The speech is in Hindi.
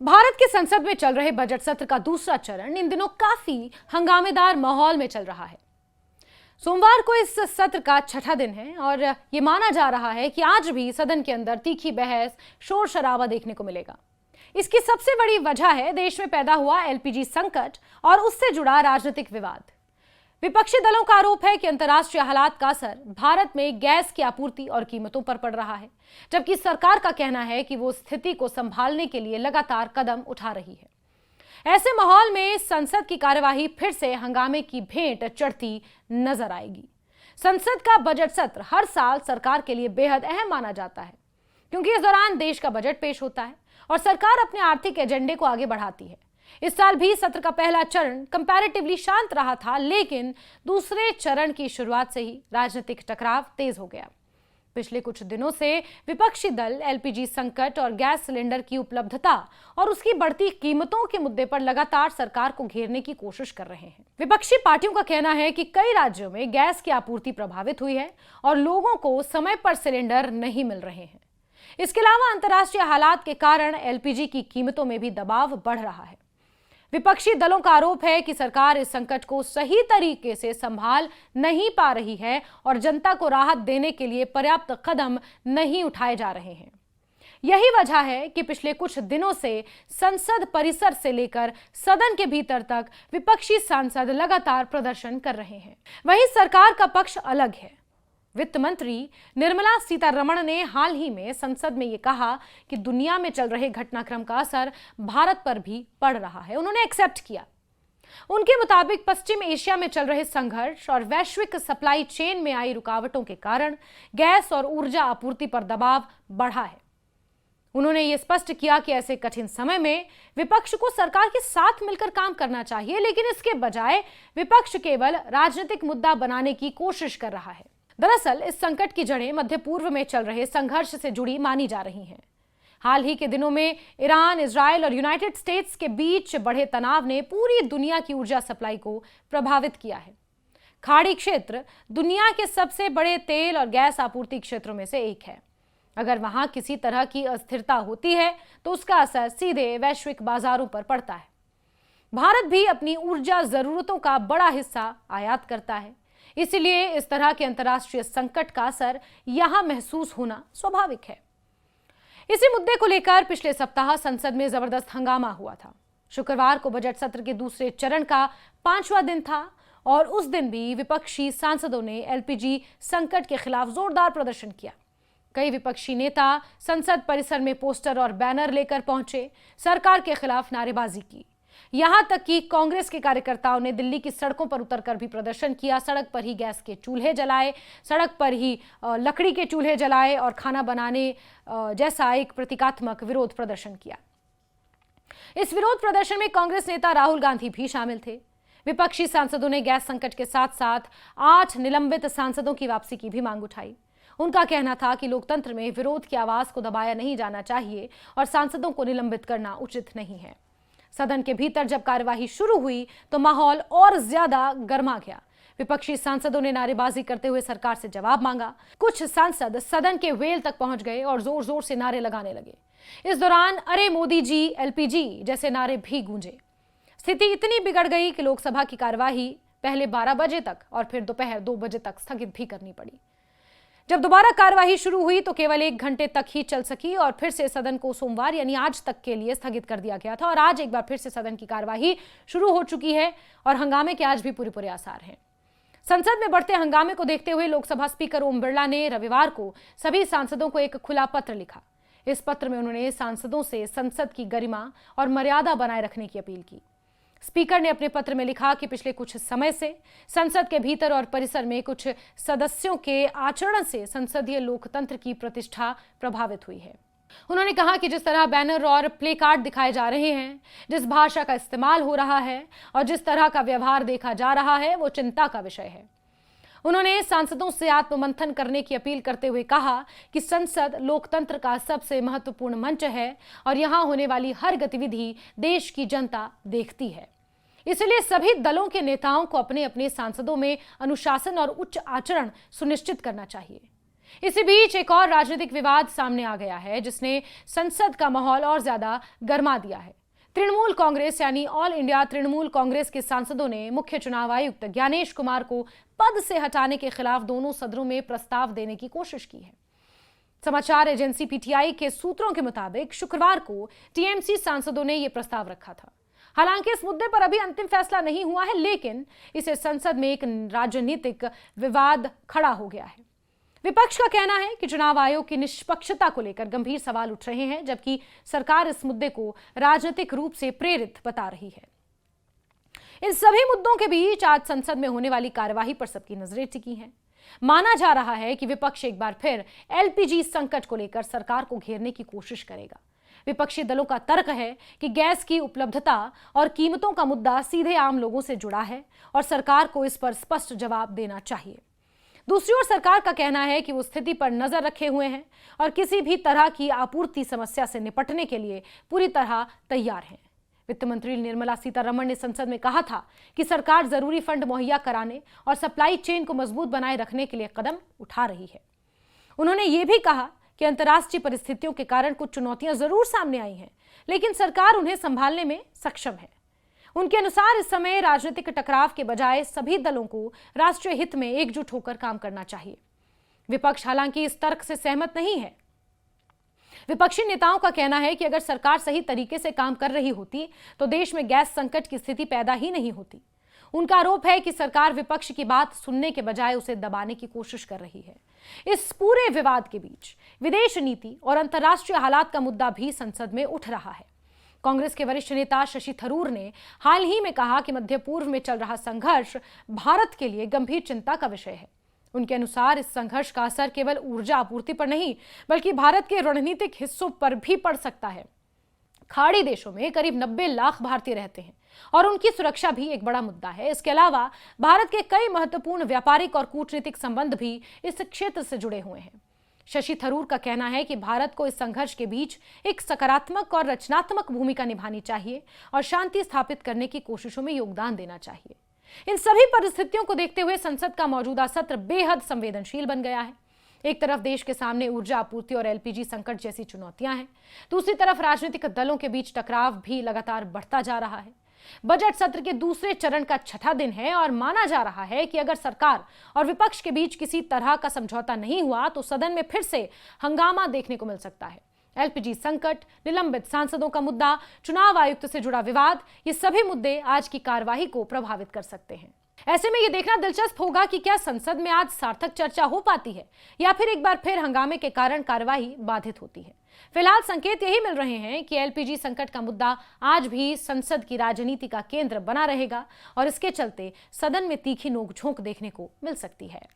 भारत की संसद में चल रहे बजट सत्र का दूसरा चरण इन दिनों काफी हंगामेदार माहौल में चल रहा है। सोमवार को इस सत्र का छठा दिन है और ये माना जा रहा है कि आज भी सदन के अंदर तीखी बहस, शोर शराबा देखने को मिलेगा। इसकी सबसे बड़ी वजह है देश में पैदा हुआ एलपीजी संकट और उससे जुड़ा राजनीतिक विवाद। विपक्षी दलों का आरोप है कि अंतर्राष्ट्रीय हालात का असर भारत में गैस की आपूर्ति और कीमतों पर पड़ रहा है, जबकि सरकार का कहना है कि वो स्थिति को संभालने के लिए लगातार कदम उठा रही है। ऐसे माहौल में संसद की कार्यवाही फिर से हंगामे की भेंट चढ़ती नजर आएगी। संसद का बजट सत्र हर साल सरकार के लिए बेहद अहम माना जाता है, क्योंकि इस दौरान देश का बजट पेश होता है और सरकार अपने आर्थिक एजेंडे को आगे बढ़ाती है। इस साल भी सत्र का पहला चरण कंपैरेटिवली शांत रहा था, लेकिन दूसरे चरण की शुरुआत से ही राजनीतिक टकराव तेज हो गया। पिछले कुछ दिनों से विपक्षी दल एलपीजी संकट और गैस सिलेंडर की उपलब्धता और उसकी बढ़ती कीमतों के मुद्दे पर लगातार सरकार को घेरने की कोशिश कर रहे हैं। विपक्षी पार्टियों का कहना है कि कई राज्यों में गैस की आपूर्ति प्रभावित हुई है और लोगों को समय पर सिलेंडर नहीं मिल रहे हैं। इसके अलावा अंतर्राष्ट्रीय हालात के कारण एलपीजी की कीमतों में भी दबाव बढ़ रहा है। विपक्षी दलों का आरोप है कि सरकार इस संकट को सही तरीके से संभाल नहीं पा रही है और जनता को राहत देने के लिए पर्याप्त कदम नहीं उठाए जा रहे हैं। यही वजह है कि पिछले कुछ दिनों से संसद परिसर से लेकर सदन के भीतर तक विपक्षी सांसद लगातार प्रदर्शन कर रहे हैं। वहीं सरकार का पक्ष अलग है। वित्त मंत्री निर्मला सीतारमण ने हाल ही में संसद में ये कहा कि दुनिया में चल रहे घटनाक्रम का असर भारत पर भी पड़ रहा है। उन्होंने एक्सेप्ट किया। उनके मुताबिक पश्चिम एशिया में चल रहे संघर्ष और वैश्विक सप्लाई चेन में आई रुकावटों के कारण गैस और ऊर्जा आपूर्ति पर दबाव बढ़ा है। उन्होंने ये स्पष्ट किया कि ऐसे कठिन समय में विपक्ष को सरकार के साथ मिलकर काम करना चाहिए, लेकिन इसके बजाय विपक्ष केवल राजनीतिक मुद्दा बनाने की कोशिश कर रहा है। दरअसल इस संकट की जड़ें मध्य पूर्व में चल रहे संघर्ष से जुड़ी मानी जा रही हैं। हाल ही के दिनों में ईरान, इजराइल और यूनाइटेड स्टेट्स के बीच बढ़े तनाव ने पूरी दुनिया की ऊर्जा सप्लाई को प्रभावित किया है। खाड़ी क्षेत्र दुनिया के सबसे बड़े तेल और गैस आपूर्ति क्षेत्रों में से एक है। अगर वहां किसी तरह की अस्थिरता होती है तो उसका असर सीधे वैश्विक बाजारों पर पड़ता है। भारत भी अपनी ऊर्जा जरूरतों का बड़ा हिस्सा आयात करता है, इसलिए इस तरह के अंतर्राष्ट्रीय संकट का असर यहां महसूस होना स्वाभाविक है। इसी मुद्दे को लेकर पिछले सप्ताह संसद में जबरदस्त हंगामा हुआ था। शुक्रवार को बजट सत्र के दूसरे चरण का 5वां दिन था और उस दिन भी विपक्षी सांसदों ने एलपीजी संकट के खिलाफ जोरदार प्रदर्शन किया। कई विपक्षी नेता संसद परिसर में पोस्टर और बैनर लेकर पहुंचे, सरकार के खिलाफ नारेबाजी की। यहां तक कि कांग्रेस के कार्यकर्ताओं ने दिल्ली की सड़कों पर उतरकर भी प्रदर्शन किया। सड़क पर ही गैस के चूल्हे जलाए, सड़क पर ही लकड़ी के चूल्हे जलाए और खाना बनाने जैसा एक प्रतीकात्मक विरोध प्रदर्शन किया। इस विरोध प्रदर्शन में कांग्रेस नेता राहुल गांधी भी शामिल थे। विपक्षी सांसदों ने गैस संकट के साथ साथ 8 निलंबित सांसदों की वापसी की भी मांग उठाई। उनका कहना था कि लोकतंत्र में विरोध की आवाज को दबाया नहीं जाना चाहिए और सांसदों को निलंबित करना उचित नहीं है। सदन के भीतर जब कार्यवाही शुरू हुई तो माहौल और ज्यादा गर्मा गया। विपक्षी सांसदों ने नारेबाजी करते हुए सरकार से जवाब मांगा। कुछ सांसद सदन के वेल तक पहुंच गए और जोर जोर से नारे लगाने लगे। इस दौरान अरे मोदी जी, एलपीजी जैसे नारे भी गूंजे। स्थिति इतनी बिगड़ गई कि लोकसभा की कार्यवाही पहले 12 बजे तक और फिर दोपहर 2 बजे तक स्थगित भी करनी पड़ी। जब दोबारा कार्यवाही शुरू हुई तो केवल 1 घंटे तक ही चल सकी और फिर से सदन को सोमवार यानी आज तक के लिए स्थगित कर दिया गया था और आज एक बार फिर से सदन की कार्यवाही शुरू हो चुकी है और हंगामे के आज भी पूरे आसार हैं। संसद में बढ़ते हंगामे को देखते हुए लोकसभा स्पीकर ओम बिरला ने रविवार को सभी सांसदों को एक खुला पत्र लिखा। इस पत्र में उन्होंने सांसदों से संसद की गरिमा और मर्यादा बनाए रखने की अपील की। स्पीकर ने अपने पत्र में लिखा कि पिछले कुछ समय से संसद के भीतर और परिसर में कुछ सदस्यों के आचरण से संसदीय लोकतंत्र की प्रतिष्ठा प्रभावित हुई है। उन्होंने कहा कि जिस तरह बैनर और प्ले कार्ड दिखाए जा रहे हैं, जिस भाषा का इस्तेमाल हो रहा है और जिस तरह का व्यवहार देखा जा रहा है, वो चिंता का विषय है। उन्होंने सांसदों से आत्ममंथन करने की अपील करते हुए कहा कि संसद लोकतंत्र का सबसे महत्वपूर्ण मंच है और यहां होने वाली हर गतिविधि देश की जनता देखती है। इसलिए सभी दलों के नेताओं को अपने अपने सांसदों में अनुशासन और उच्च आचरण सुनिश्चित करना चाहिए। इसी बीच एक और राजनीतिक विवाद सामने आ गया है जिसने संसद का माहौल और ज्यादा गर्मा दिया है। तृणमूल कांग्रेस यानी ऑल इंडिया तृणमूल कांग्रेस के सांसदों ने मुख्य चुनाव आयुक्त ज्ञानेश कुमार को पद से हटाने के खिलाफ दोनों सदनों में प्रस्ताव देने की कोशिश की है। समाचार एजेंसी पीटीआई के सूत्रों के मुताबिक शुक्रवार को टीएमसी सांसदों ने यह प्रस्ताव रखा था। हालांकि इस मुद्दे पर अभी अंतिम फैसला नहीं हुआ है, लेकिन इसे संसद में एक राजनीतिक विवाद खड़ा हो गया है। विपक्ष का कहना है कि चुनाव आयोग की निष्पक्षता को लेकर गंभीर सवाल उठ रहे हैं, जबकि सरकार इस मुद्दे को राजनीतिक रूप से प्रेरित बता रही है। इन सभी मुद्दों के बीच आज संसद में होने वाली कार्यवाही पर सबकी नजरें टिकी हैं। माना जा रहा है कि विपक्ष एक बार फिर एलपीजी संकट को लेकर सरकार को घेरने की कोशिश करेगा। विपक्षी दलों का तर्क है कि गैस की उपलब्धता और कीमतों का मुद्दा सीधे आम लोगों से जुड़ा है और सरकार को इस पर स्पष्ट जवाब देना चाहिए। दूसरी ओर सरकार का कहना है कि वो स्थिति पर नजर रखे हुए हैं और किसी भी तरह की आपूर्ति समस्या से निपटने के लिए पूरी तरह तैयार है। वित्त मंत्री निर्मला सीतारमण ने संसद में कहा था कि सरकार जरूरी फंड मुहैया कराने और सप्लाई चेन को मजबूत बनाए रखने के लिए कदम उठा रही है। उन्होंने ये भी कहा कि अंतर्राष्ट्रीय परिस्थितियों के कारण कुछ चुनौतियां जरूर सामने आई हैं, लेकिन सरकार उन्हें संभालने में सक्षम है। उनके अनुसार इस समय राजनीतिक टकराव के बजाय सभी दलों को राष्ट्रीय हित में एकजुट होकर काम करना चाहिए। विपक्ष हालांकि इस तर्क से सहमत नहीं है। विपक्षी नेताओं का कहना है कि अगर सरकार सही तरीके से काम कर रही होती तो देश में गैस संकट की स्थिति पैदा ही नहीं होती। उनका आरोप है कि सरकार विपक्ष की बात सुनने के बजाय उसे दबाने की कोशिश कर रही है। इस पूरे विवाद के बीच विदेश नीति और अंतर्राष्ट्रीय हालात का मुद्दा भी संसद में उठ रहा है। कांग्रेस के वरिष्ठ नेता शशि थरूर ने हाल ही में कहा कि मध्य पूर्व में चल रहा संघर्ष भारत के लिए गंभीर चिंता का विषय है। उनके अनुसार इस संघर्ष का असर केवल ऊर्जा आपूर्ति पर नहीं बल्कि भारत के रणनीतिक हिस्सों पर भी पड़ सकता है। खाड़ी देशों में करीब 90 लाख भारतीय रहते हैं और उनकी सुरक्षा भी एक बड़ा मुद्दा है। इसके अलावा भारत के कई महत्वपूर्ण व्यापारिक और कूटनीतिक संबंध भी इस क्षेत्र से जुड़े हुए हैं। शशि थरूर का कहना है कि भारत को इस संघर्ष के बीच एक सकारात्मक और रचनात्मक भूमिका निभानी चाहिए और शांति स्थापित करने की कोशिशों में योगदान देना चाहिए। इन सभी परिस्थितियों को देखते हुए संसद का मौजूदा सत्र बेहद संवेदनशील बन गया है। एक तरफ देश के सामने ऊर्जा आपूर्ति और एलपीजी संकट जैसी चुनौतियां हैं, दूसरी तरफ राजनीतिक दलों के बीच टकराव भी लगातार बढ़ता जा रहा है। बजट सत्र के दूसरे चरण का छठा दिन है और माना जा रहा है कि अगर सरकार और विपक्ष के बीच किसी तरह का समझौता नहीं हुआ तो सदन में फिर से हंगामा देखने को मिल सकता है। एलपीजी संकट, निलंबित सांसदों का मुद्दा, चुनाव आयुक्त से जुड़ा विवाद, ये सभी मुद्दे आज की कार्यवाही को प्रभावित कर सकते हैं। ऐसे में ये देखना दिलचस्प होगा कि क्या संसद में आज सार्थक चर्चा हो पाती है या फिर एक बार फिर हंगामे के कारण कार्यवाही बाधित होती है। फिलहाल संकेत यही मिल रहे हैं कि एलपीजी संकट का मुद्दा आज भी संसद की राजनीति का केंद्र बना रहेगा और इसके चलते सदन में तीखी नोकझोंक देखने को मिल सकती है।